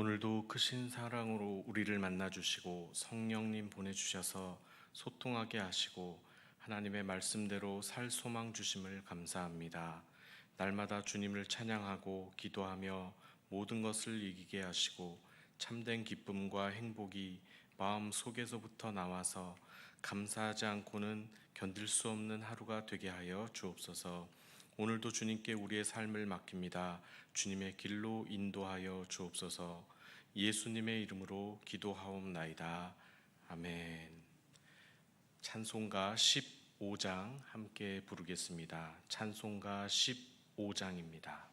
오늘도 크신 사랑으로 우리를 만나주시고 성령님 보내주셔서 소통하게 하시고 하나님의 말씀대로 살 소망 주심을 감사합니다. 날마다 주님을 찬양하고 기도하며 모든 것을 이기게 하시고 참된 기쁨과 행복이 마음 속에서부터 나와서 감사하지 않고는 견딜 수 없는 하루가 되게 하여 주옵소서. 오늘도 주님께 우리의 삶을 맡깁니다. 주님의 길로 인도하여 주옵소서. 예수님의 이름으로 기도하옵나이다. 아멘. 찬송가 15장 함께 부르겠습니다. 찬송가 15장입니다.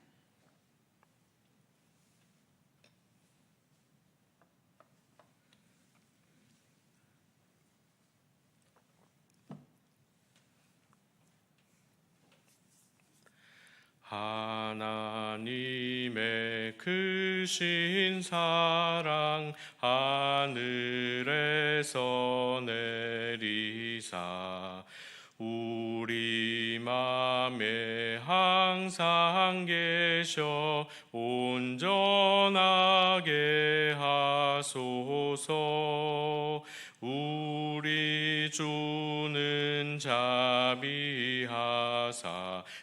하나님의 크신 사랑 하늘에서 내리사 우리 맘에 항상 계셔 온전하게 하소서. 우리 주는 자비하사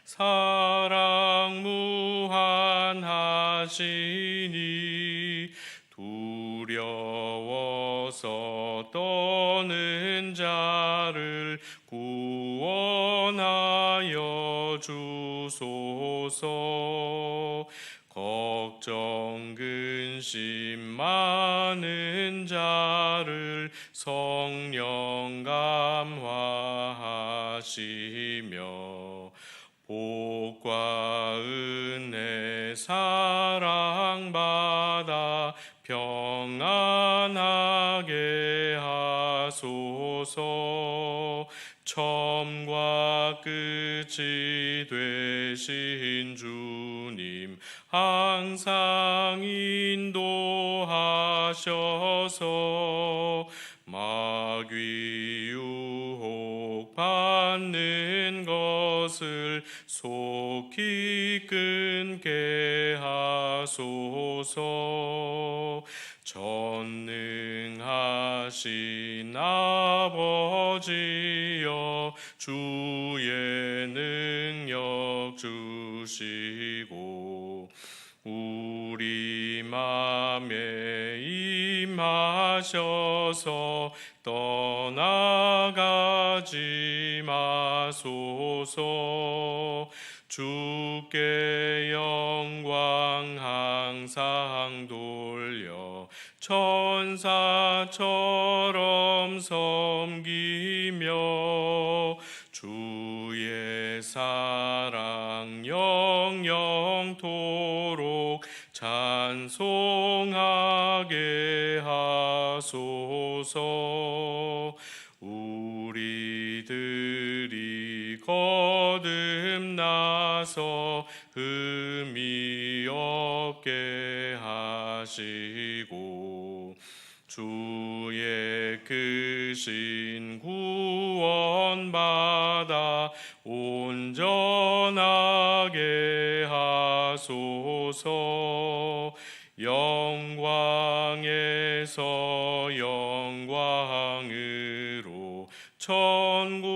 사랑 무한하시니 두려워서 떠는 자를 구원하여 주소서. 걱정 근심 많은 자를 성령 감화하시며 복과 은혜 사랑받아 평안하게 하소서. 처음과 끝이 되신 주님 항상 인도하셔서 마귀 유혹 받는 것을 속히 끊게 하소서. 전능하신 아버지여 주의 능력 주시고 우리 맘에 임하셔서 떠나가지 마소서. 주께 영광 항상 돌려 천사처럼 섬기며 주의 사랑 영영토록 찬송하게 하소서. 우리들이 거듭나서 흠이 없게 하시고 주의 크신 구원받아 온전하게 하소서. 영광에서 영광으로 천국까지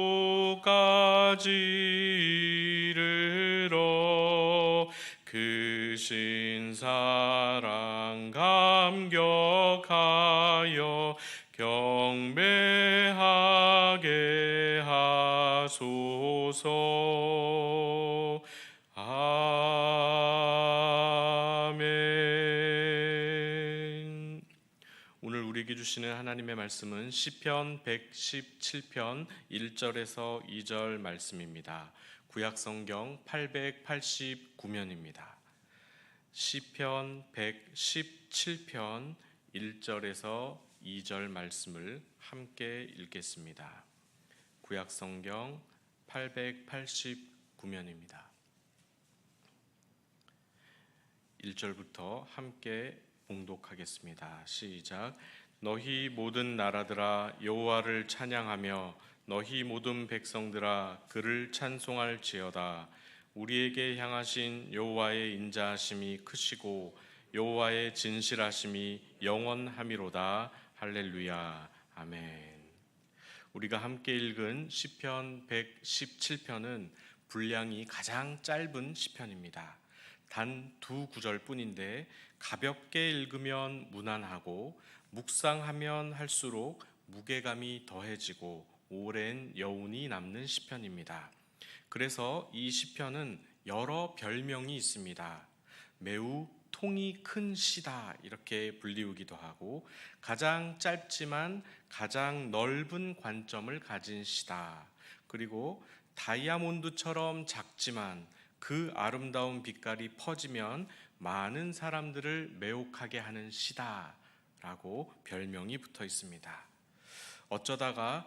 이르러 크신 사랑 감격하여 경배하게 하소서. 아멘. 오늘 우리에게 주시는 하나님의 말씀은 시편 117편 1절에서 2절 말씀입니다. 구약성경 889면입니다. 시편 117편 1절에서 2절 말씀을 함께 읽겠습니다. 구약성경 889면입니다. 1절부터 함께 봉독하겠습니다. 시작. 너희 모든 나라들아 여호와를 찬양하며 너희 모든 백성들아 그를 찬송할지어다. 우리에게 향하신 여호와의 인자하심이 크시고 여호와의 진실하심이 영원함이로다. 할렐루야. 아멘. 우리가 함께 읽은 시편 117편은 분량이 가장 짧은 시편입니다. 단 2구절뿐인데 가볍게 읽으면 무난하고 묵상하면 할수록 무게감이 더해지고 오랜 여운이 남는 시편입니다. 그래서 이 시편은 여러 별명이 있습니다. 매우 통이 큰 시다 이렇게 불리우기도 하고, 가장 짧지만 가장 넓은 관점을 가진 시다, 그리고 다이아몬드처럼 작지만 그 아름다운 빛깔이 퍼지면 많은 사람들을 매혹하게 하는 시다 라고 별명이 붙어 있습니다. 어쩌다가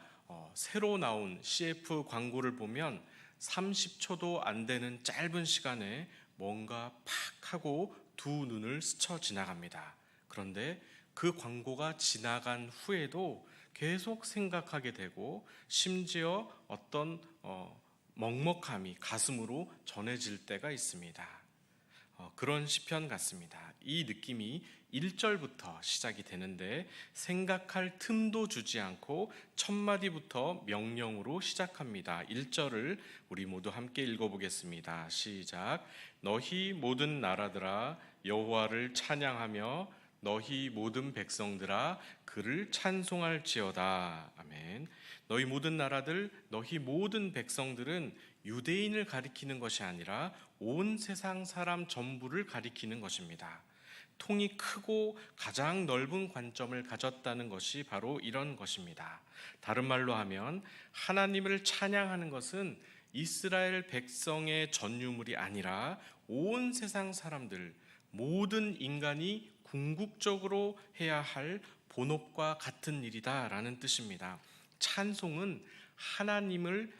새로 나온 CF 광고를 보면 30초도 안 되는 짧은 시간에 뭔가 팍 하고 두 눈을 스쳐 지나갑니다. 그런데 그 광고가 지나간 후에도 계속 생각하게 되고, 심지어 어떤 먹먹함이 가슴으로 전해질 때가 있습니다. 그런 시편 같습니다. 이 느낌이 1절부터 시작이 되는데 생각할 틈도 주지 않고 첫 마디부터 명령으로 시작합니다. 1절을 우리 모두 함께 읽어보겠습니다. 시작. 너희 모든 나라들아 여호와를 찬양하며 너희 모든 백성들아 그를 찬송할지어다. 아멘. 너희 모든 나라들, 너희 모든 백성들은 유대인을 가리키는 것이 아니라 온 세상 사람 전부를 가리키는 것입니다. 통이 크고 가장 넓은 관점을 가졌다는 것이 바로 이런 것입니다. 다른 말로 하면 하나님을 찬양하는 것은 이스라엘 백성의 전유물이 아니라 온 세상 사람들, 모든 인간이 궁극적으로 해야 할 본업과 같은 일이다라는 뜻입니다. 찬송은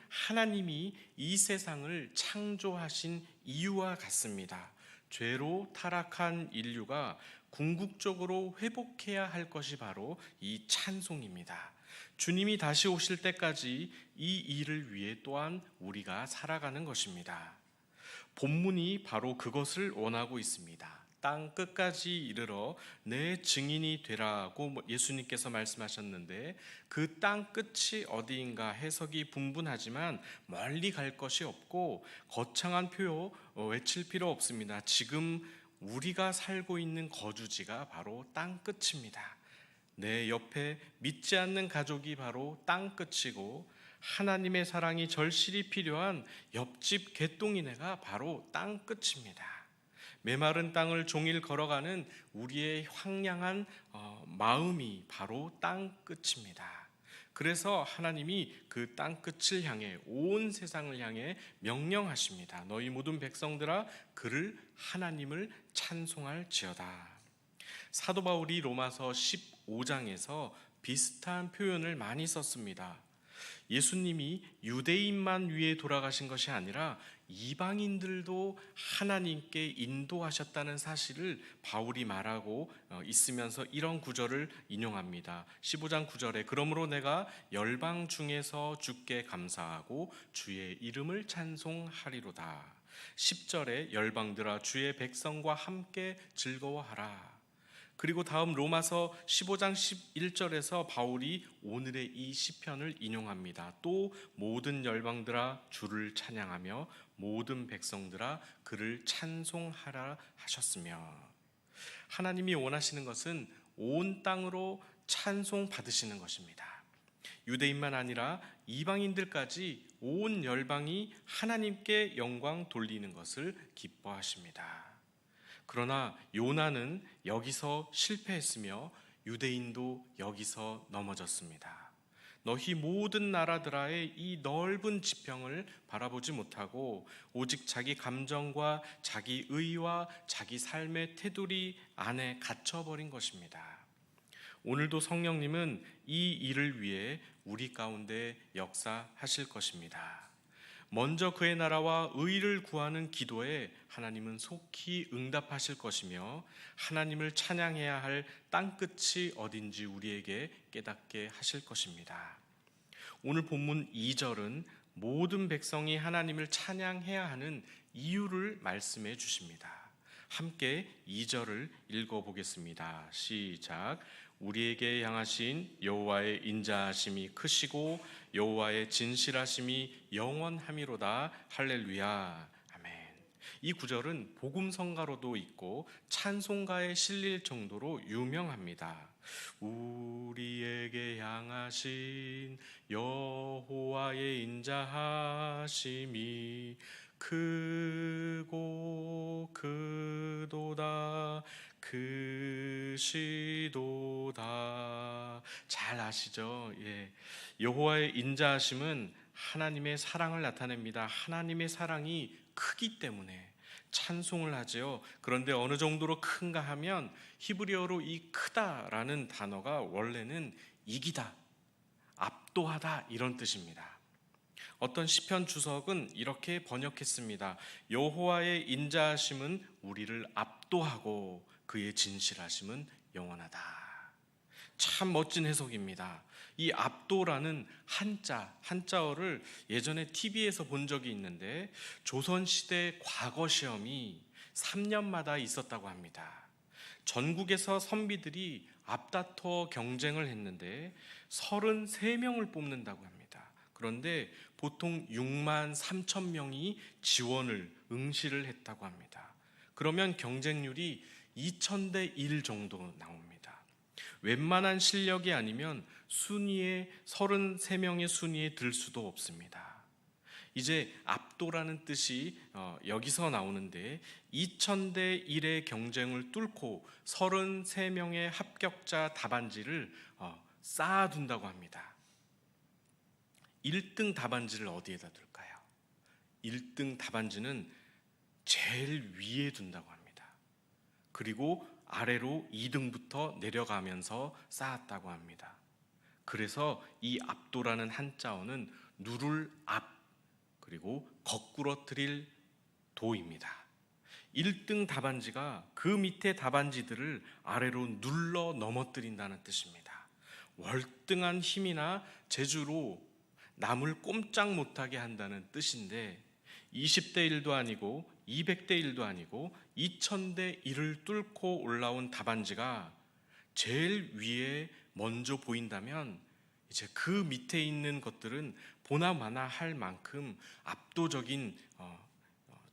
하나님이 이 세상을 창조하신 이유와 같습니다. 죄로 타락한 인류가 궁극적으로 회복해야 할 것이 바로 이 찬송입니다. 주님이 다시 오실 때까지 이 일을 위해 또한 우리가 살아가는 것입니다. 본문이 바로 그것을 원하고 있습니다. 땅 끝까지 이르러 내 증인이 되라고 예수님께서 말씀하셨는데, 그 땅 끝이 어디인가 해석이 분분하지만 멀리 갈 것이 없고 거창한 표현 외칠 필요 없습니다. 지금 우리가 살고 있는 거주지가 바로 땅 끝입니다. 내 옆에 믿지 않는 가족이 바로 땅 끝이고, 하나님의 사랑이 절실히 필요한 옆집 개똥이네가 바로 땅 끝입니다. 메마른 땅을 종일 걸어가는 우리의 황량한 마음이 바로 땅 끝입니다. 그래서 하나님이 그 땅 끝을 향해, 온 세상을 향해 명령하십니다. 너희 모든 백성들아 그를 하나님을 찬송할지어다. 사도 바울이 로마서 15장에서 비슷한 표현을 많이 썼습니다. 예수님이 유대인만 위해 돌아가신 것이 아니라 이방인들도 하나님께 인도하셨다는 사실을 바울이 말하고 있으면서 이런 구절을 인용합니다. 15장 9절에 그러므로 내가 열방 중에서 주께 감사하고 주의 이름을 찬송하리로다. 10절에 열방들아 주의 백성과 함께 즐거워하라. 그리고 다음 로마서 15장 11절에서 바울이 오늘의 이 시편을 인용합니다. 또 모든 열방들아 주를 찬양하며 모든 백성들아 그를 찬송하라 하셨으며, 하나님이 원하시는 것은 온 땅으로 찬송 받으시는 것입니다. 유대인만 아니라 이방인들까지 온 열방이 하나님께 영광 돌리는 것을 기뻐하십니다. 그러나 요나는 여기서 실패했으며 유대인도 여기서 넘어졌습니다. 너희 모든 나라들아의 이 넓은 지평을 바라보지 못하고 오직 자기 감정과 자기 의와 자기 삶의 테두리 안에 갇혀버린 것입니다. 오늘도 성령님은 이 일을 위해 우리 가운데 역사하실 것입니다. 먼저 그의 나라와 의를 구하는 기도에 하나님은 속히 응답하실 것이며, 하나님을 찬양해야 할 땅끝이 어딘지 우리에게 깨닫게 하실 것입니다. 오늘 본문 2절은 모든 백성이 하나님을 찬양해야 하는 이유를 말씀해 주십니다. 함께 2절을 읽어보겠습니다. 시작. 우리에게 향하신 여호와의 인자하심이 크시고 여호와의 진실하심이 영원함이로다. 할렐루야. 아멘. 이 구절은 복음성가로도 있고 찬송가에 실릴 정도로 유명합니다. 우리에게 향하신 여호와의 인자하심이 크고 크도다 크시도다. 잘 아시죠? 여호와의 인자하심은 하나님의 사랑을 나타냅니다. 하나님의 사랑이 크기 때문에 찬송을 하지요. 그런데 어느 정도로 큰가 하면 히브리어로 이 크다라는 단어가 원래는 이기다, 압도하다 이런 뜻입니다. 어떤 시편 주석은 이렇게 번역했습니다. 여호와의 인자하심은 우리를 압도하고 그의 진실하심은 영원하다. 참 멋진 해석입니다. 이 압도라는 한자어를 예전에 TV에서 본 적이 있는데 조선시대 과거 시험이 3년마다 있었다고 합니다. 전국에서 선비들이 앞다퉈 경쟁을 했는데 33명을 뽑는다고 합니다. 그런데 보통 6만 3천 명이 응시를 했다고 합니다. 그러면 경쟁률이 2000대 1 정도 나옵니다. 웬만한 실력이 아니면 33명의 순위에 들 수도 없습니다. 이제 압도라는 뜻이 여기서 나오는데 2000대 1의 경쟁을 뚫고 33명의 합격자 답안지를 쌓아둔다고 합니다. 1등 답안지를 어디에다 둘까요? 1등 답안지는 제일 위에 둔다고 합니다. 그리고 아래로 2등부터 내려가면서 쌓았다고 합니다. 그래서 이 압도라는 한자어는 누를 압, 그리고 거꾸러뜨릴 도입니다. 1등 답안지가 그 밑에 답안지들을 아래로 눌러 넘어뜨린다는 뜻입니다. 월등한 힘이나 재주로 남을 꼼짝 못하게 한다는 뜻인데 20대 1도 아니고 200대 1도 아니고 2000대 1을 뚫고 올라온 답안지가 제일 위에 먼저 보인다면 이제 그 밑에 있는 것들은 보나마나 할 만큼 압도적인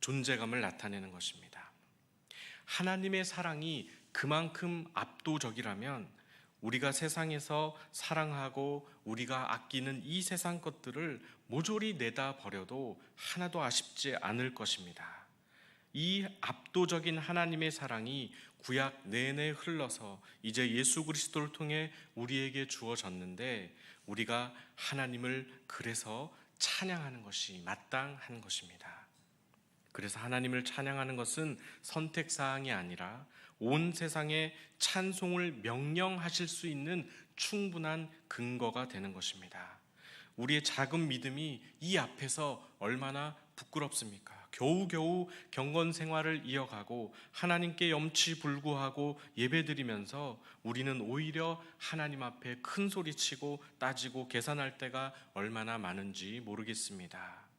존재감을 나타내는 것입니다. 하나님의 사랑이 그만큼 압도적이라면 우리가 세상에서 사랑하고 우리가 아끼는 이 세상 것들을 모조리 내다 버려도 하나도 아쉽지 않을 것입니다. 이 압도적인 하나님의 사랑이 구약 내내 흘러서 이제 예수 그리스도를 통해 우리에게 주어졌는데 우리가 하나님을 그래서 찬양하는 것이 마땅한 것입니다. 그래서 하나님을 찬양하는 것은 선택사항이 아니라 온 세상에 찬송을 명령하실 수 있는 충분한 근거가 되는 것입니다. 우리의 작은 믿음이 이 앞에서 얼마나 부끄럽습니까? 겨우겨우 경건 생활을 이어가고 하나님께 염치불구하고 예배드리면서 우리는 오히려 하나님 앞에 큰 소리치고 따지고 계산할 때가 얼마나 많은지 모르겠습니다.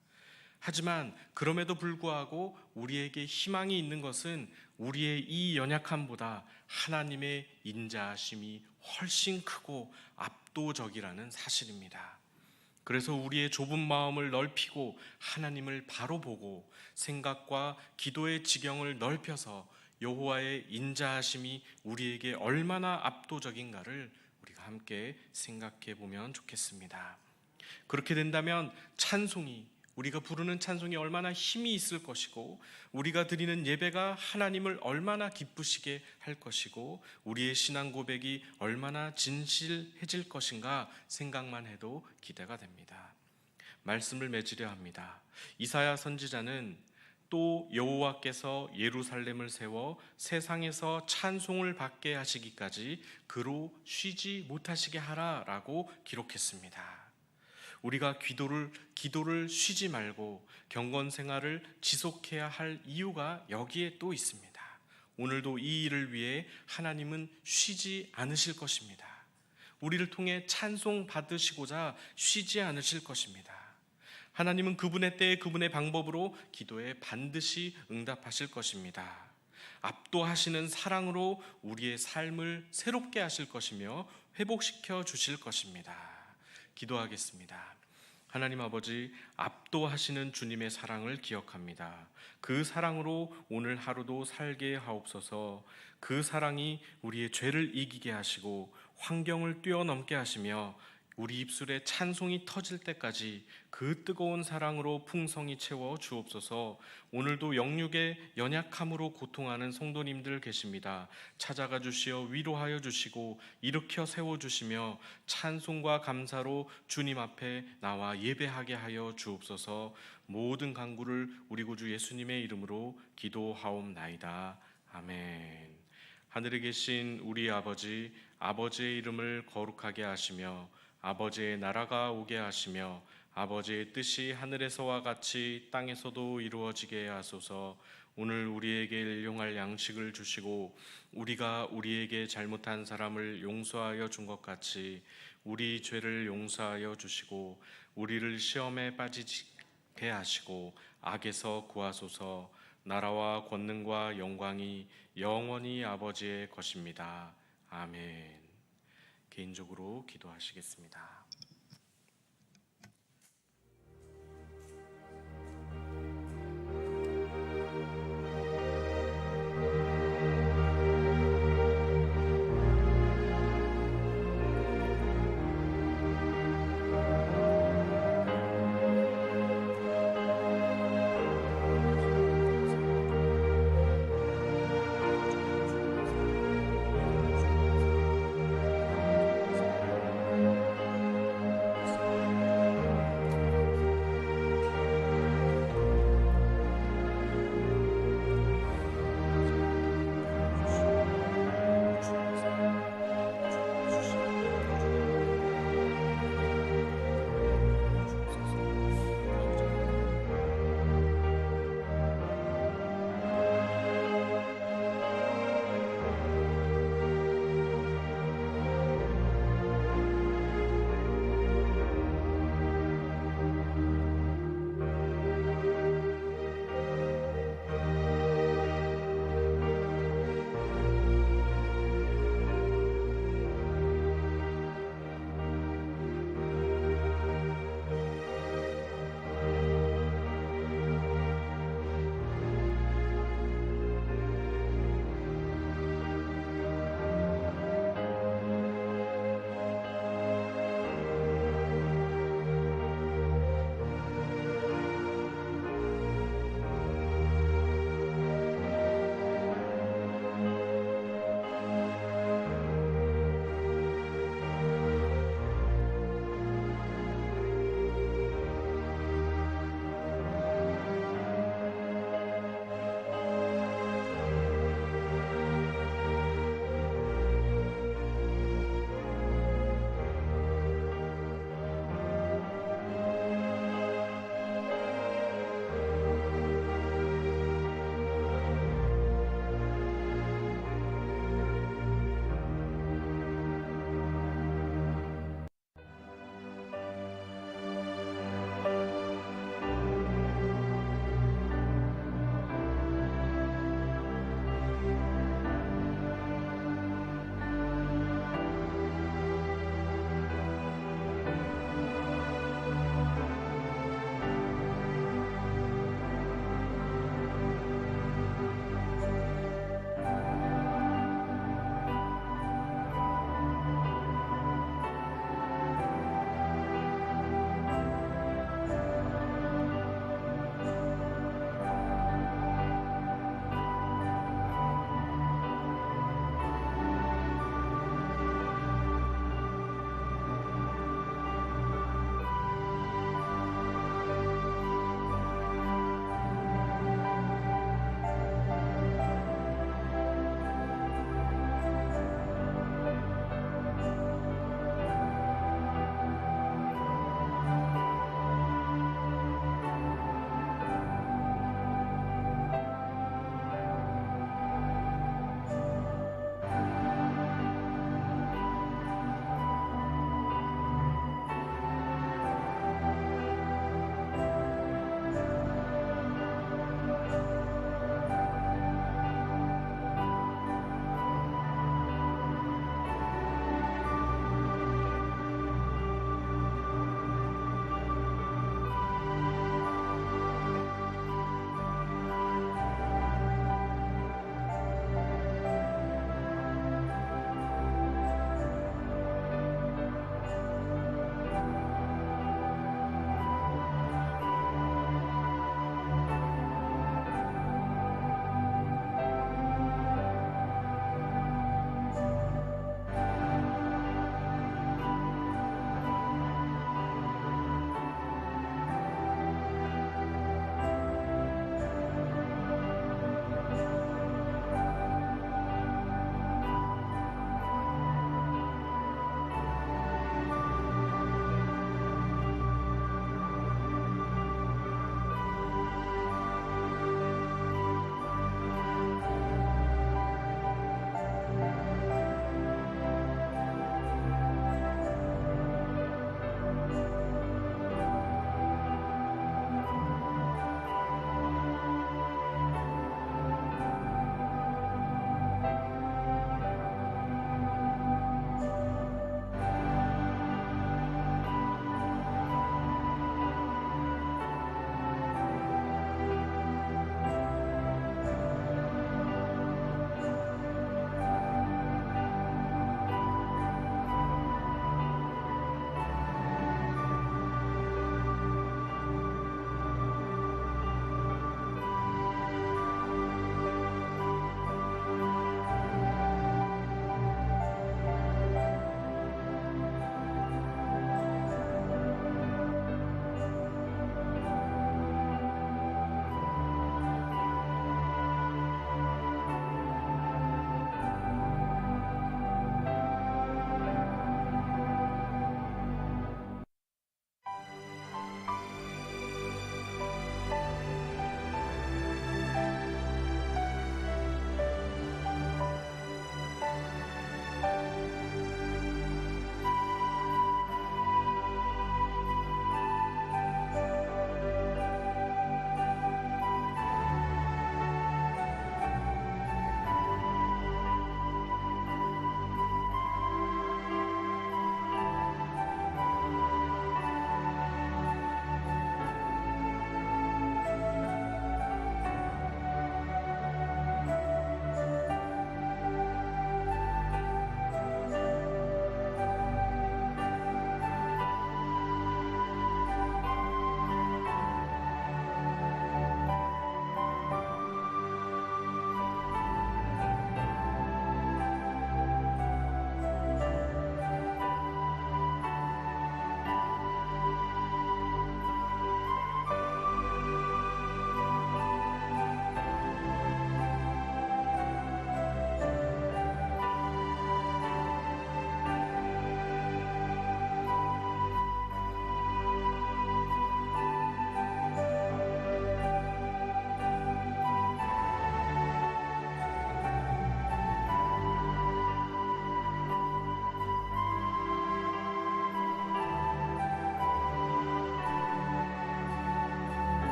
하지만 그럼에도 불구하고 우리에게 희망이 있는 것은 우리의 이 연약함보다 하나님의 인자하심이 훨씬 크고 압도적이라는 사실입니다. 그래서 우리의 좁은 마음을 넓히고 하나님을 바로 보고 생각과 기도의 지경을 넓혀서 여호와의 인자하심이 우리에게 얼마나 압도적인가를 우리가 함께 생각해 보면 좋겠습니다. 그렇게 된다면 우리가 부르는 찬송이 얼마나 힘이 있을 것이고 우리가 드리는 예배가 하나님을 얼마나 기쁘시게 할 것이고 우리의 신앙 고백이 얼마나 진실해질 것인가 생각만 해도 기대가 됩니다. 말씀을 맺으려 합니다. 이사야 선지자는 또 여호와께서 예루살렘을 세워 세상에서 찬송을 받게 하시기까지 그로 쉬지 못하시게 하라라고 기록했습니다. 우리가 기도를 쉬지 말고 경건 생활을 지속해야 할 이유가 여기에 또 있습니다. 오늘도 이 일을 위해 하나님은 쉬지 않으실 것입니다. 우리를 통해 찬송 받으시고자 쉬지 않으실 것입니다. 하나님은 그분의 때에 그분의 방법으로 기도에 반드시 응답하실 것입니다. 압도하시는 사랑으로 우리의 삶을 새롭게 하실 것이며 회복시켜 주실 것입니다. 기도하겠습니다. 하나님 아버지, 압도하시는 주님의 사랑을 기억합니다. 그 사랑으로 오늘 하루도 살게 하옵소서. 그 사랑이 우리의 죄를 이기게 하시고 환경을 뛰어넘게 하시며 우리 입술에 찬송이 터질 때까지 그 뜨거운 사랑으로 풍성히 채워 주옵소서. 오늘도 영육의 연약함으로 고통하는 성도님들 계십니다. 찾아가 주시어 위로하여 주시고 일으켜 세워 주시며 찬송과 감사로 주님 앞에 나와 예배하게 하여 주옵소서. 모든 간구를 우리 구주 예수님의 이름으로 기도하옵나이다. 아멘. 하늘에 계신 우리 아버지, 아버지의 이름을 거룩하게 하시며 아버지의 나라가 오게 하시며 아버지의 뜻이 하늘에서와 같이 땅에서도 이루어지게 하소서. 오늘 우리에게 일용할 양식을 주시고 우리가 우리에게 잘못한 사람을 용서하여 준 것 같이 우리 죄를 용서하여 주시고 우리를 시험에 빠지게 하시고 악에서 구하소서. 나라와 권능과 영광이 영원히 아버지의 것입니다. 아멘. 개인적으로 기도하시겠습니다.